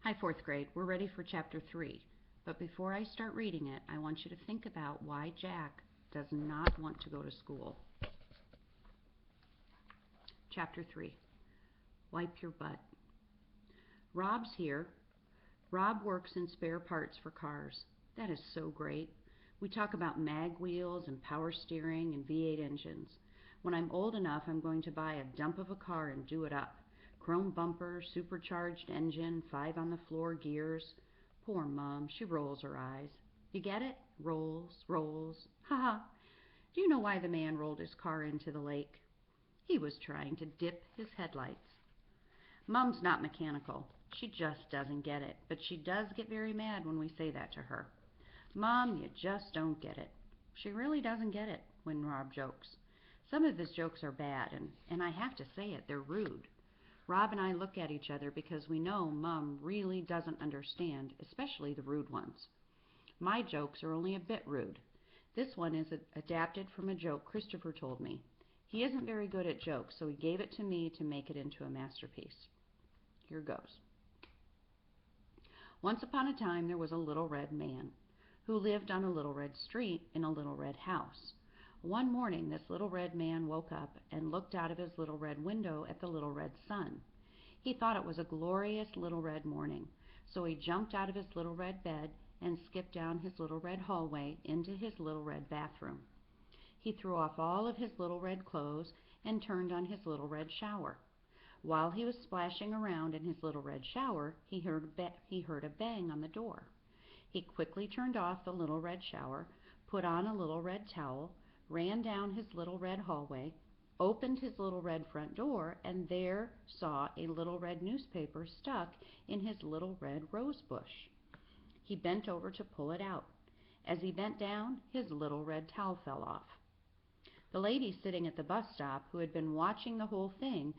Hi, fourth grade. We're ready for chapter 3. But before I start reading it, I want you to think about why Jack does not want to go to school. Chapter 3. Wipe your butt. Rob's here. Rob works in spare parts for cars. That is so great. We talk about mag wheels and power steering and V8 engines. When I'm old enough, I'm going to buy a dump of a car and do it up. Chrome bumper, supercharged engine, 5 on-the-floor gears. Poor Mom, she rolls her eyes. You get it? Rolls, rolls. Ha ha. Do you know why the man rolled his car into the lake? He was trying to dip his headlights. Mom's not mechanical. She just doesn't get it, but she does get very mad when we say that to her. Mom, you just don't get it. She really doesn't get it when Rob jokes. Some of his jokes are bad, and I have to say it, they're rude. Rob and I look at each other because we know Mom really doesn't understand, especially the rude ones. My jokes are only a bit rude. This one is adapted from a joke Christopher told me. He isn't very good at jokes, so he gave it to me to make it into a masterpiece. Here goes. Once upon a time there was a little red man who lived on a little red street in a little red house. One morning this little red man woke up and looked out of his little red window at the little red sun. He thought it was a glorious little red morning, so he jumped out of his little red bed and skipped down his little red hallway into his little red bathroom. He threw off all of his little red clothes and turned on his little red shower. While he was splashing around in his little red shower, he heard a bang on the door. He quickly turned off the little red shower, put on a little red towel, ran down his little red hallway, opened his little red front door, and there saw a little red newspaper stuck in his little red rose bush. He bent over to pull it out. As he bent down, his little red towel fell off. The lady sitting at the bus stop, who had been watching the whole thing,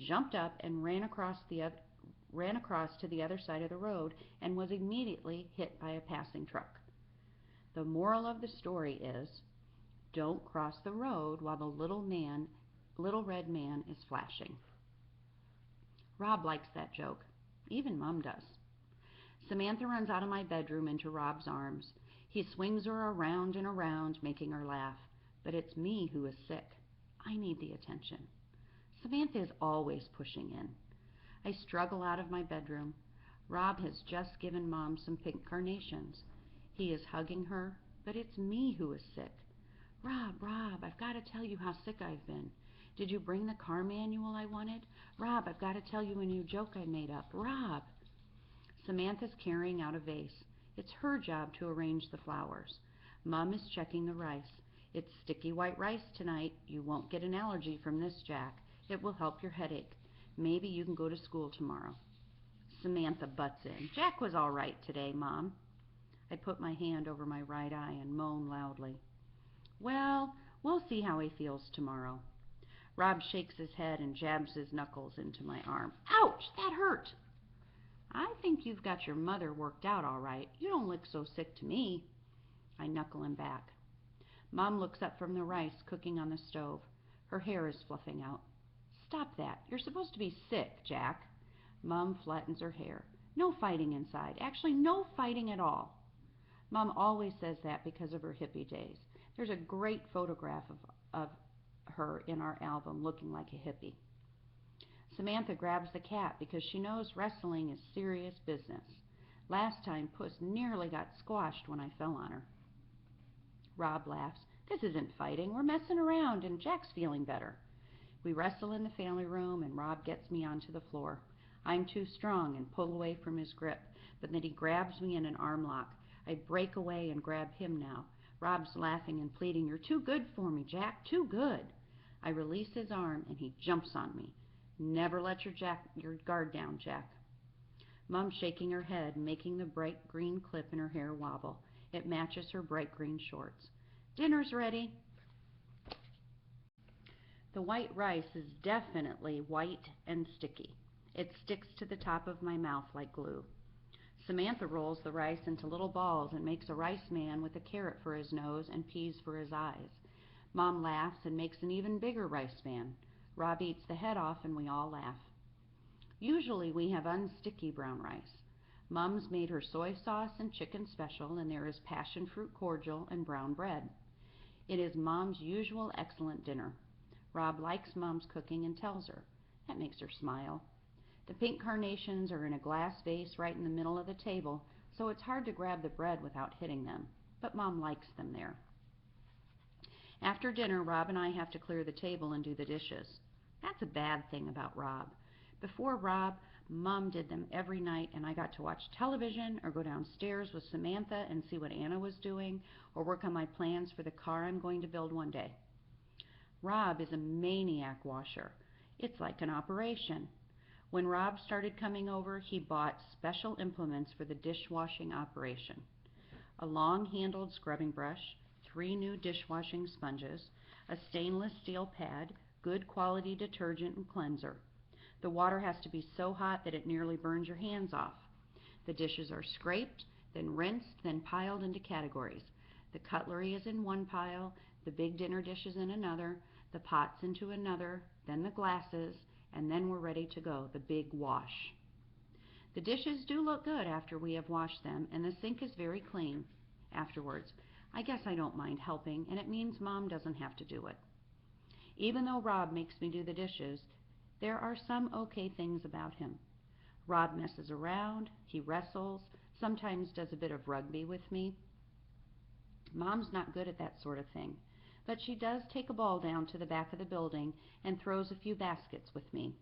jumped up and ran across to the other side of the road and was immediately hit by a passing truck. The moral of the story is, don't cross the road while the little red man is flashing. Rob likes that joke. Even Mom does. Samantha runs out of my bedroom into Rob's arms. He swings her around and around, making her laugh. But it's me who is sick. I need the attention. Samantha is always pushing in. I struggle out of my bedroom. Rob has just given Mom some pink carnations. He is hugging her, but it's me who is sick. Rob, I've got to tell you how sick I've been. Did you bring the car manual I wanted? Rob, I've got to tell you a new joke I made up. Rob! Samantha's carrying out a vase. It's her job to arrange the flowers. Mom is checking the rice. It's sticky white rice tonight. You won't get an allergy from this, Jack. It will help your headache. Maybe you can go to school tomorrow. Samantha butts in. Jack was all right today, Mom. I put my hand over my right eye and moan loudly. Well, we'll see how he feels tomorrow. Rob shakes his head and jabs his knuckles into my arm. Ouch, that hurt. I think you've got your mother worked out all right. You don't look so sick to me. I knuckle him back. Mom looks up from the rice cooking on the stove. Her hair is fluffing out. Stop that. You're supposed to be sick, Jack. Mom flattens her hair. No fighting inside. Actually, no fighting at all. Mom always says that because of her hippie days. There's a great photograph of her in our album looking like a hippie. Samantha grabs the cat because she knows wrestling is serious business. Last time, Puss nearly got squashed when I fell on her. Rob laughs. This isn't fighting. We're messing around, and Jack's feeling better. We wrestle in the family room, and Rob gets me onto the floor. I'm too strong and pull away from his grip, but then he grabs me in an arm lock. I break away and grab him now. Rob's laughing and pleading, You're too good for me, Jack, too good. I release his arm, and he jumps on me. Never let your guard down, Jack. Mom's shaking her head, making the bright green clip in her hair wobble. It matches her bright green shorts. Dinner's ready. The white rice is definitely white and sticky. It sticks to the top of my mouth like glue. Samantha rolls the rice into little balls and makes a rice man with a carrot for his nose and peas for his eyes. Mom laughs and makes an even bigger rice man. Rob eats the head off and we all laugh. Usually we have unsticky brown rice. Mom's made her soy sauce and chicken special, and there is passion fruit cordial and brown bread. It is Mom's usual excellent dinner. Rob likes Mom's cooking and tells her. That makes her smile. The pink carnations are in a glass vase right in the middle of the table, so it's hard to grab the bread without hitting them, but Mom likes them there. After dinner, Rob and I have to clear the table and do the dishes. That's a bad thing about Rob. Before Rob, Mom did them every night, and I got to watch television or go downstairs with Samantha and see what Anna was doing or work on my plans for the car I'm going to build one day. Rob is a maniac washer. It's like an operation. When Rob started coming over, he bought special implements for the dishwashing operation. A long-handled scrubbing brush, 3 new dishwashing sponges, a stainless steel pad, good quality detergent and cleanser. The water has to be so hot that it nearly burns your hands off. The dishes are scraped, then rinsed, then piled into categories. The cutlery is in one pile, the big dinner dishes in another, the pots into another, then the glasses, and then we're ready to go, the big wash. The dishes do look good after we have washed them, and the sink is very clean afterwards. I guess I don't mind helping, and it means Mom doesn't have to do it. Even though Rob makes me do the dishes, there are some okay things about him. Rob messes around, he wrestles, sometimes does a bit of rugby with me. Mom's not good at that sort of thing, but she does take a ball down to the back of the building and throws a few baskets with me.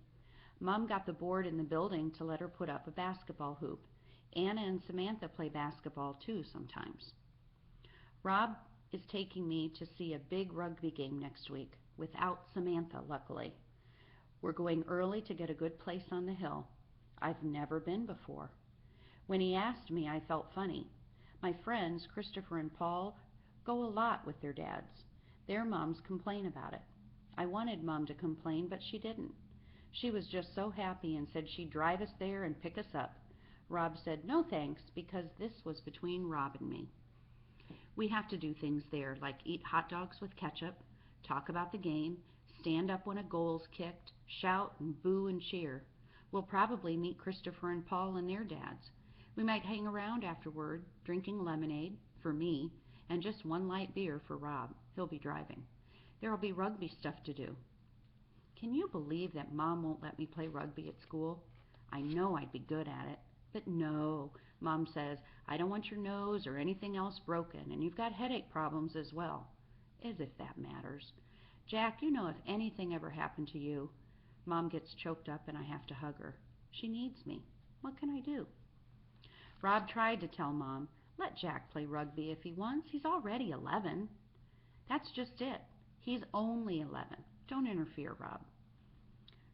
Mom got the board in the building to let her put up a basketball hoop. Anna and Samantha play basketball too sometimes. Rob is taking me to see a big rugby game next week, without Samantha, luckily. We're going early to get a good place on the hill. I've never been before. When he asked me, I felt funny. My friends, Christopher and Paul, go a lot with their dads. Their moms complain about it. I wanted Mom to complain, but she didn't. She was just so happy and said she'd drive us there and pick us up. Rob said no thanks, because this was between Rob and me. We have to do things there, like eat hot dogs with ketchup, talk about the game, stand up when a goal's kicked, shout and boo and cheer. We'll probably meet Christopher and Paul and their dads. We might hang around afterward, drinking lemonade, for me, and just one light beer for Rob. He'll be driving. There'll be rugby stuff to do. Can you believe that Mom won't let me play rugby at school? I know I'd be good at it, but no. Mom says, I don't want your nose or anything else broken, and you've got headache problems as well. As if that matters. Jack, you know if anything ever happened to you. Mom gets choked up and I have to hug her. She needs me. What can I do? Rob tried to tell Mom, let Jack play rugby if he wants. He's already 11. That's just it. He's only 11. Don't interfere, Rob.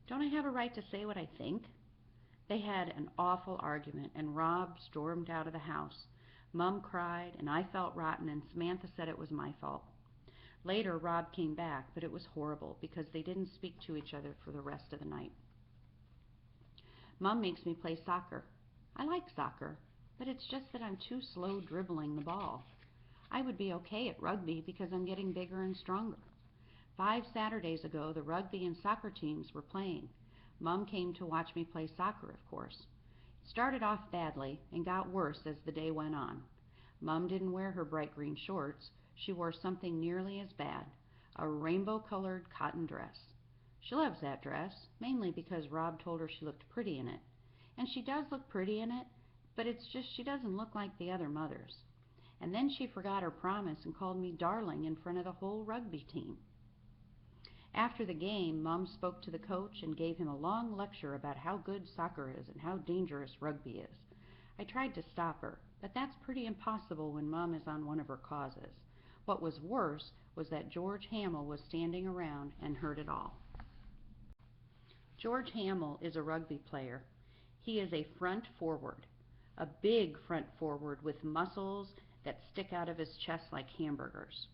Don't I have a right to say what I think? They had an awful argument, and Rob stormed out of the house. Mom cried, and I felt rotten, and Samantha said it was my fault. Later, Rob came back, but it was horrible because they didn't speak to each other for the rest of the night. Mom makes me play soccer. I like soccer, but it's just that I'm too slow dribbling the ball. I would be okay at rugby because I'm getting bigger and stronger. 5 Saturdays ago, the rugby and soccer teams were playing. Mom came to watch me play soccer, of course. It started off badly and got worse as the day went on. Mom didn't wear her bright green shorts. She wore something nearly as bad, a rainbow-colored cotton dress. She loves that dress, mainly because Rob told her she looked pretty in it. And she does look pretty in it, but it's just she doesn't look like the other mothers. And then she forgot her promise and called me darling in front of the whole rugby team. After the game, Mom spoke to the coach and gave him a long lecture about how good soccer is and how dangerous rugby is. I tried to stop her, but that's pretty impossible when Mom is on one of her causes. What was worse was that George Hamill was standing around and heard it all. George Hamill is a rugby player. He is a front forward, a big front forward with muscles that stick out of his chest like hamburgers.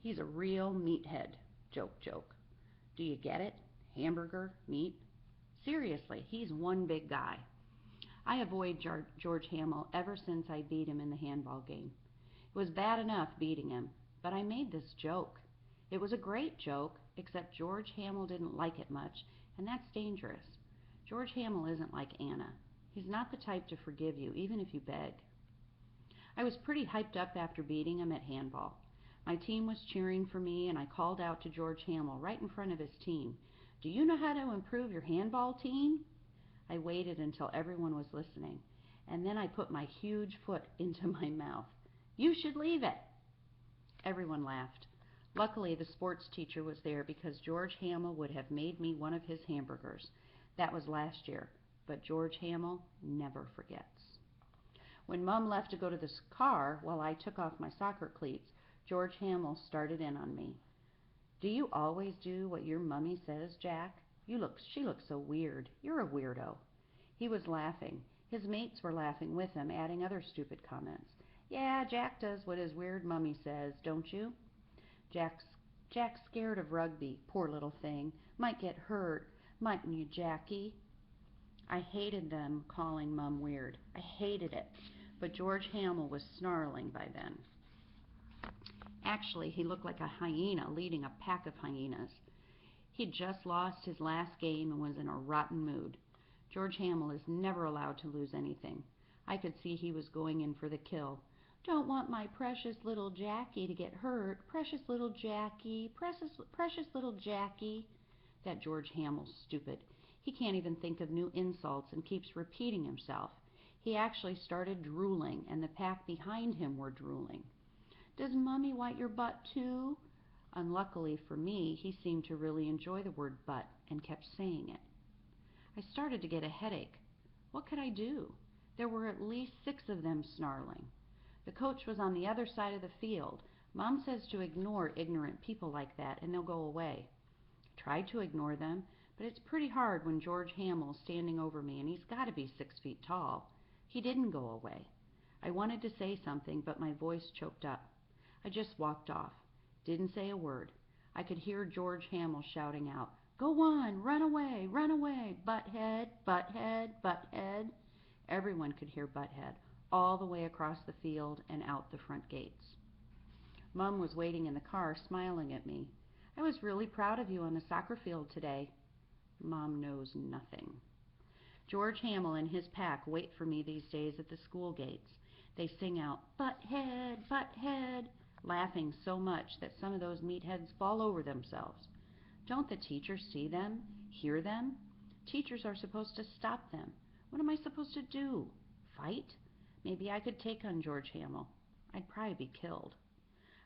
He's a real meathead. Joke, joke. Do you get it? Hamburger, meat? Seriously, he's one big guy. I avoid George Hamill ever since I beat him in the handball game. It was bad enough beating him, but I made this joke. It was a great joke, except George Hamill didn't like it much, and that's dangerous. George Hamill isn't like Anna. He's not the type to forgive you, even if you beg. I was pretty hyped up after beating him at handball. My team was cheering for me, and I called out to George Hamill right in front of his team, "Do you know how to improve your handball team?" I waited until everyone was listening, and then I put my huge foot into my mouth. "You should leave it." Everyone laughed. Luckily, the sports teacher was there because George Hamill would have made me one of his hamburgers. That was last year, but George Hamill never forgets. When Mom left to go to the car while I took off my soccer cleats, George Hamill started in on me. "Do you always do what your mummy says, Jack? She looks so weird. You're a weirdo." He was laughing. His mates were laughing with him, adding other stupid comments. "Yeah, Jack does what his weird mummy says, don't you?" Jack's scared of rugby, poor little thing. Might get hurt, mightn't you, Jackie?" I hated them calling Mum weird. I hated it. But George Hamill was snarling by then. Actually, he looked like a hyena leading a pack of hyenas. He'd just lost his last game and was in a rotten mood. George Hamill is never allowed to lose anything. I could see he was going in for the kill. "Don't want my precious little Jackie to get hurt. Precious little Jackie. Precious little Jackie." That George Hamill's stupid. He can't even think of new insults and keeps repeating himself. He actually started drooling, and the pack behind him were drooling. "Does Mummy want your butt too?" Unluckily for me, he seemed to really enjoy the word butt and kept saying it. I started to get a headache. What could I do? There were at least 6 of them snarling. The coach was on the other side of the field. Mom says to ignore ignorant people like that and they'll go away. I tried to ignore them, but it's pretty hard when George Hamill's standing over me and he's got to be 6 feet tall. He didn't go away. I wanted to say something, but my voice choked up. I just walked off. Didn't say a word. I could hear George Hamill shouting out, "Go on, run away, butthead, butthead, butthead." Everyone could hear butthead, all the way across the field and out the front gates. Mum was waiting in the car, smiling at me. "I was really proud of you on the soccer field today." Mom knows nothing. George Hamill and his pack wait for me these days at the school gates. They sing out, "Butthead, butthead," laughing so much that some of those meatheads fall over themselves. Don't the teachers see them, hear them? Teachers are supposed to stop them. What am I supposed to do? Fight? Maybe I could take on George Hamill. I'd probably be killed.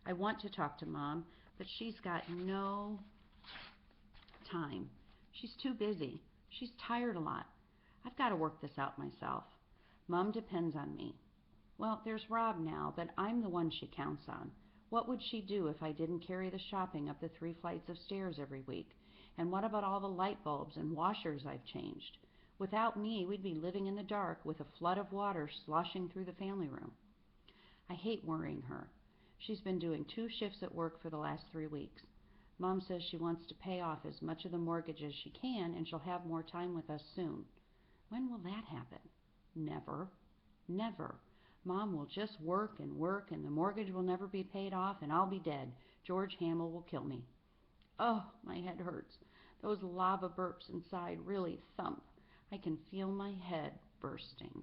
I want to talk to Mom, but she's got no time. She's too busy. She's tired a lot. I've got to work this out myself. Mom depends on me. Well, there's Rob now, but I'm the one she counts on. What would she do if I didn't carry the shopping up the 3 flights of stairs every week? And what about all the light bulbs and washers I've changed? Without me, we'd be living in the dark with a flood of water sloshing through the family room. I hate worrying her. She's been doing 2 shifts at work for the last 3 weeks. Mom says she wants to pay off as much of the mortgage as she can, and she'll have more time with us soon. When will that happen? Never. Never. Mom will just work, and the mortgage will never be paid off, and I'll be dead. George Hamill will kill me. Oh, my head hurts. Those lava burps inside really thump. I can feel my head bursting.